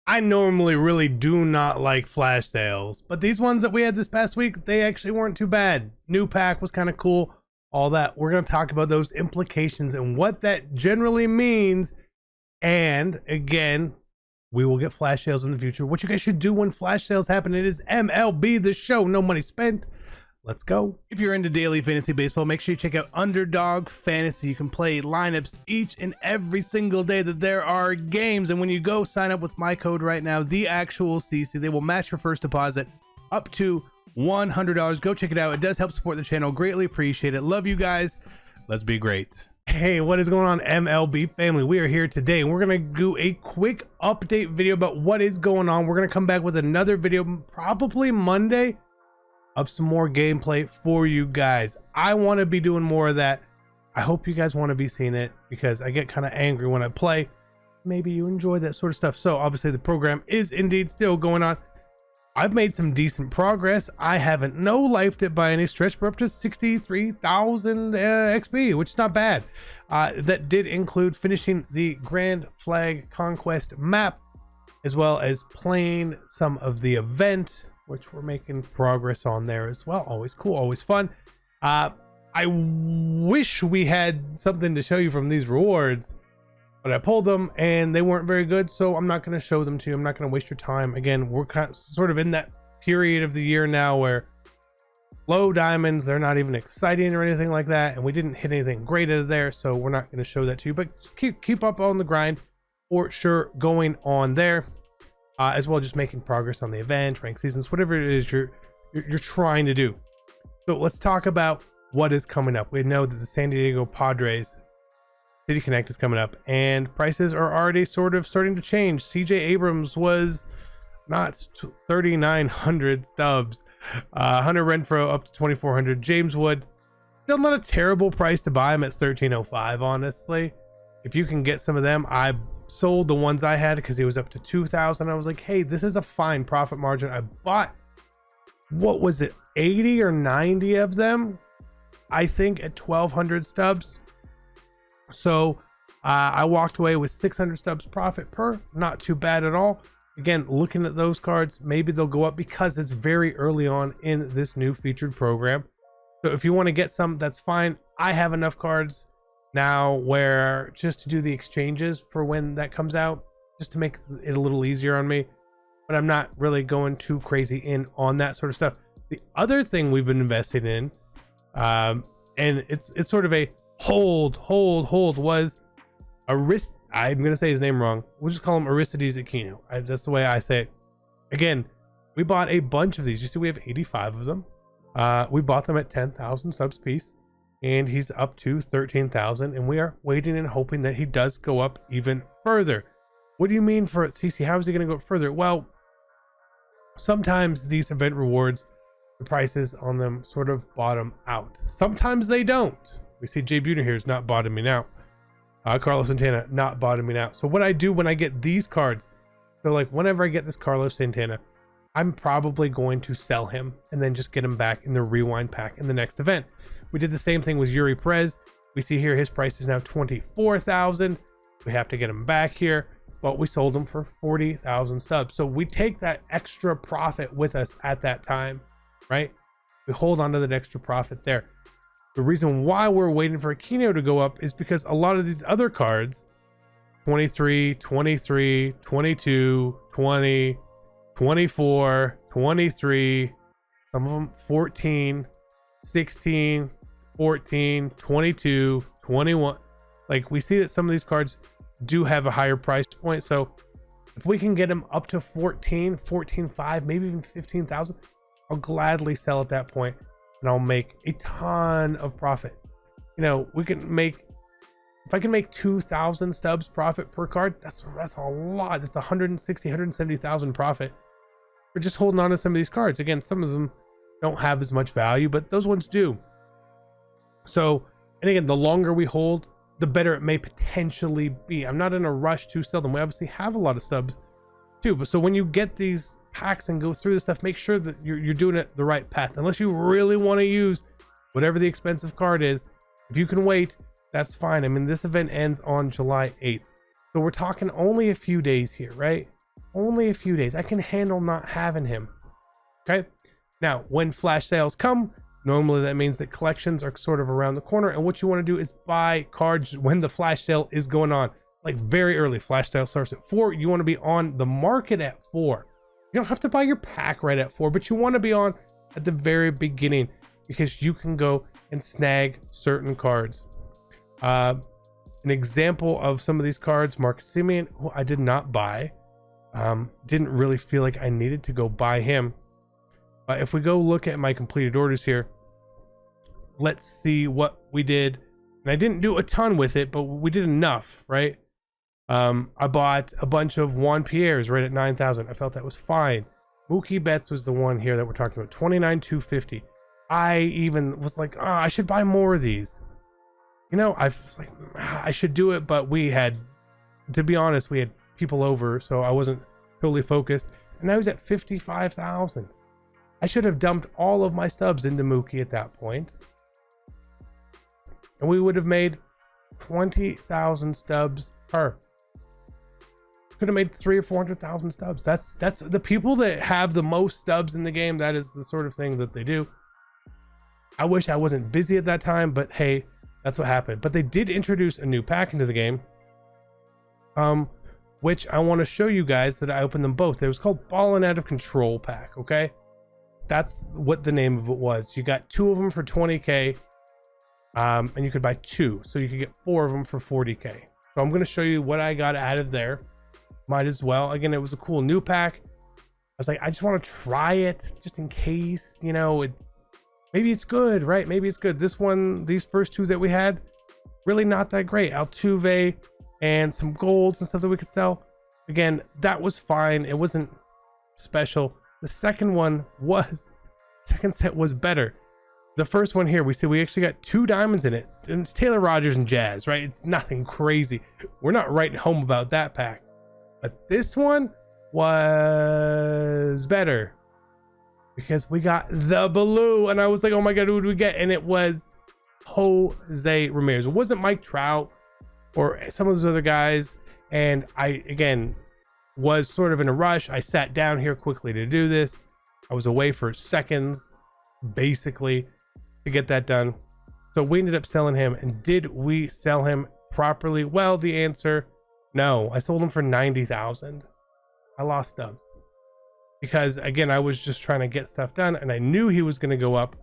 I normally really do not like flash sales, but these ones that we had this past week, they actually weren't too bad. New pack was kind of cool, all that. We're going to talk about those implications and what that generally means. And again, we will get flash sales in the future. What you guys should do when flash sales happen, it is MLB The Show. No money spent. Let's go. If you're into daily fantasy baseball, make sure you check out Underdog Fantasy. You can play lineups each and every single day that there are games. And when you go sign up with my code right now, theactualcc, they will match your first deposit up to $100. Go check it out. It does help support the channel. Greatly appreciate it. Love you guys. Let's be great. Hey, what is going on, MLB family? We are here today and we're going to do a quick update video about what is going on. We're going to come back with another video probably Monday of some more gameplay for you guys. I want to be doing more of that. I hope you guys want to be seeing it because I get kind of angry when I play. Maybe you enjoy that sort of stuff. So obviously the program is indeed still going on. I've made some decent progress. I haven't no-lifed it by any stretch, but up to 63,000 XP, which is not bad. That did include finishing the Grand Flag Conquest map, as well as playing some of the event, which we're making progress on there as well. Always cool, always fun. I wish we had something to show you from these rewards, but I pulled them and they weren't very good, so I'm not going to show them to you. I'm not going to waste your time. Again, we're sort of in that period of the year now where low diamonds, they're not even exciting or anything like that, and we didn't hit anything great out of there, so we're not going to show that to you. But just keep up on the grind for sure going on there. As well, just making progress on the event, rank seasons, whatever it is you're trying to do. So let's talk about what is coming up. We know that the San Diego Padres City Connect is coming up, and prices are already sort of starting to change. CJ Abrams was not 3,900 Stubs. Hunter Renfroe up to 2,400. James Wood, still not a terrible price to buy him at 1,305. Honestly, if you can get some of them, I sold the ones I had because he was up to 2,000. I was like, hey, this is a fine profit margin. I bought, what was it, 80 or 90 of them, I think, at 1,200 Stubs. So I walked away with 600 Stubs profit per. Not too bad at all. Again, looking at those cards, maybe they'll go up because it's very early on in this new featured program. So if you want to get some, that's fine. I have enough cards now where just to do the exchanges for when that comes out, just to make it a little easier on me, but I'm not really going too crazy in on that sort of stuff. The other thing we've been investing in, and it's sort of a hold was I'm gonna say his name wrong, we'll just call him Aristides Aquino. That's the way I say it. Again, we bought a bunch of these. You see we have 85 of them. We bought them at 10,000 subs piece, and he's up to 13,000, and we are waiting and hoping that he does go up even further. What do you mean for CC? How is he going to go up further? Well, sometimes these event rewards, the prices on them sort of bottom out. Sometimes they don't. We see Jay Buhner here is not bottoming out. Carlos Santana not bottoming out. So what I do when I get these cards, so like whenever I get this Carlos Santana, I'm probably going to sell him and then just get him back in the rewind pack in the next event. We did the same thing with Yuri Perez. We see here his price is now 24,000. We have to get him back here, but we sold him for 40,000 Stubs. So we take that extra profit with us at that time, right? We hold on to that extra profit there. The reason why we're waiting for Aquino to go up is because a lot of these other cards, 23, 23, 22, 20, 24, 23, some of them 14, 16, 14, 22, 21. Like, we see that some of these cards do have a higher price point. So if we can get them up to 14, 14.5, maybe even 15,000, I'll gladly sell at that point and I'll make a ton of profit. You know, we can make, if I can make 2,000 Stubs profit per card, that's a lot. That's 160, 170,000 profit. We're just holding on to some of these cards. Again, some of them don't have as much value, but those ones do. So, and again, the longer we hold, the better it may potentially be. I'm not in a rush to sell them. We obviously have a lot of Stubs too, but so when you get these packs and go through this stuff, make sure that you're doing it the right path. Unless you really want to use whatever the expensive card is, if you can wait, that's fine. I mean, this event ends on July 8th, so we're talking only a few days here, right? only a few days. I can handle not having him. Okay. Now, when flash sales come, normally that means that collections are sort of around the corner. And what you want to do is buy cards when the flash sale is going on, like very early. Flash sale starts at 4. You want to be on the market at 4. You don't have to buy your pack right at 4, but you want to be on at the very beginning because you can go and snag certain cards. An example of some of these cards, Marcus Simeon, who I did not buy. Didn't really feel like I needed to go buy him. If we go look at my completed orders here, let's see what we did. And I didn't do a ton with it, but we did enough, right? I bought a bunch of Juan Pierre's right at 9,000. I felt that was fine. Mookie Betts was the one here that we're talking about, 29,250. I even was like, oh, I should buy more of these. You know, I was like, I should do it, but we had, to be honest, we had people over, so I wasn't totally focused. And now he's at 55,000. I should have dumped all of my stubs into Mookie at that point, and we would have made 20,000 stubs per. Could have made 300,000 or 400,000 stubs. That's the people that have the most stubs in the game. That is the sort of thing that they do. I wish I wasn't busy at that time, but hey, that's what happened. But they did introduce a new pack into the game, which I want to show you guys that I opened them both. It was called Ballin' Out of Control pack. Okay, that's what the name of it was. You got 2 of them for 20k, and you could buy 2, so you could get 4 of them for 40k. So I'm going to show you what I got out of there. Might as well. Again, it was a cool new pack. I was like, I just want to try it just in case, you know, maybe it's good, right? Maybe it's good. This one, these first 2 that we had, really not that great. Altuve and some golds and stuff that we could sell. Again, that was fine. It wasn't special. The second set was better. The first one here, we actually got 2 diamonds in it. And it's Taylor Rogers and Jazz, right? It's nothing crazy. We're not writing home about that pack. But this one was better because we got the blue, and I was like, oh my god, who do we get? And it was Jose Ramirez. It wasn't Mike Trout or some of those other guys. And I, again, was sort of in a rush. I sat down here quickly to do this. I was away for seconds, basically, to get that done. So we ended up selling him. And did we sell him properly? Well, the answer, no. I sold him for 90,000. I lost stubs because, again, I was just trying to get stuff done, and I knew he was going to go up.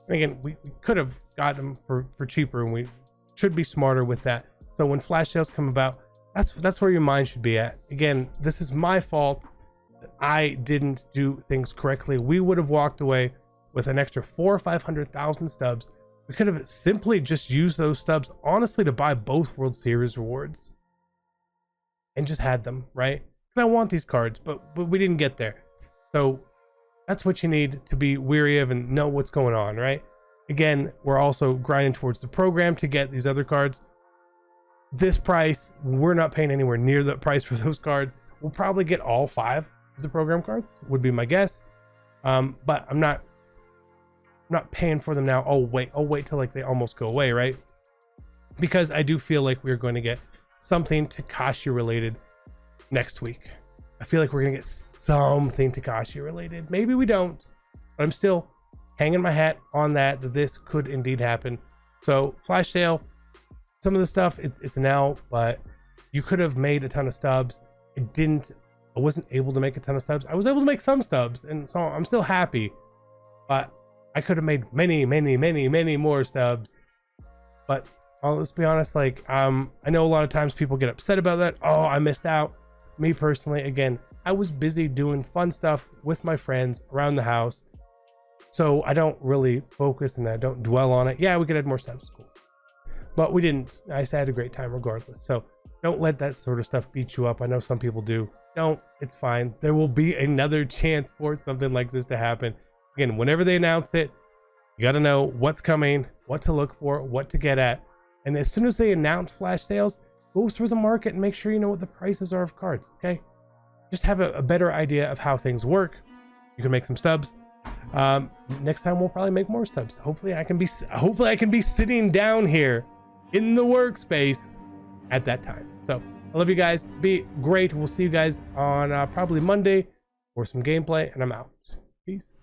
And again, we could have gotten him for cheaper, and we should be smarter with that. So when flash sales come about, that's where your mind should be at. Again, this is my fault that I didn't do things correctly. We would have walked away with an extra 400,000 or 500,000 stubs. We could have simply just used those stubs, honestly, to buy both World Series rewards and just had them, right? Because I want these cards, but we didn't get there. So that's what you need to be weary of and know what's going on, right? Again, we're also grinding towards the program to get these other cards. This price, we're not paying anywhere near the price for those cards. We'll probably get all 5 of the program cards, would be my guess. But I'm not paying for them now. I'll wait till like they almost go away, right? Because I do feel like we're going to get something Takashi related next week. I feel like we're going to get something Takashi related. Maybe we don't, but I'm still hanging my hat on that this could indeed happen. So flash sale, some of the stuff, it's an L, but you could have made a ton of stubs. I wasn't able to make a ton of stubs. I was able to make some stubs, and so I'm still happy, but I could have made many more stubs. But let's be honest, like, I know a lot of times people get upset about that. Oh, I missed out. Me personally, again, I was busy doing fun stuff with my friends around the house, so I don't really focus and I don't dwell on it. Yeah, we could add more stubs, cool, but we didn't. I had a great time regardless. So don't let that sort of stuff beat you up. I know some people do. Don't. It's fine. There will be another chance for something like this to happen. Again, whenever they announce it, you got to know what's coming, what to look for, what to get at. And as soon as they announce flash sales, go through the market and make sure you know what the prices are of cards, okay? Just have a better idea of how things work. You can make some stubs. Next time we'll probably make more stubs. Hopefully I can be sitting down here in the workspace at that time. So I love you guys. Be great. We'll see you guys on probably Monday for some gameplay, and I'm out. Peace.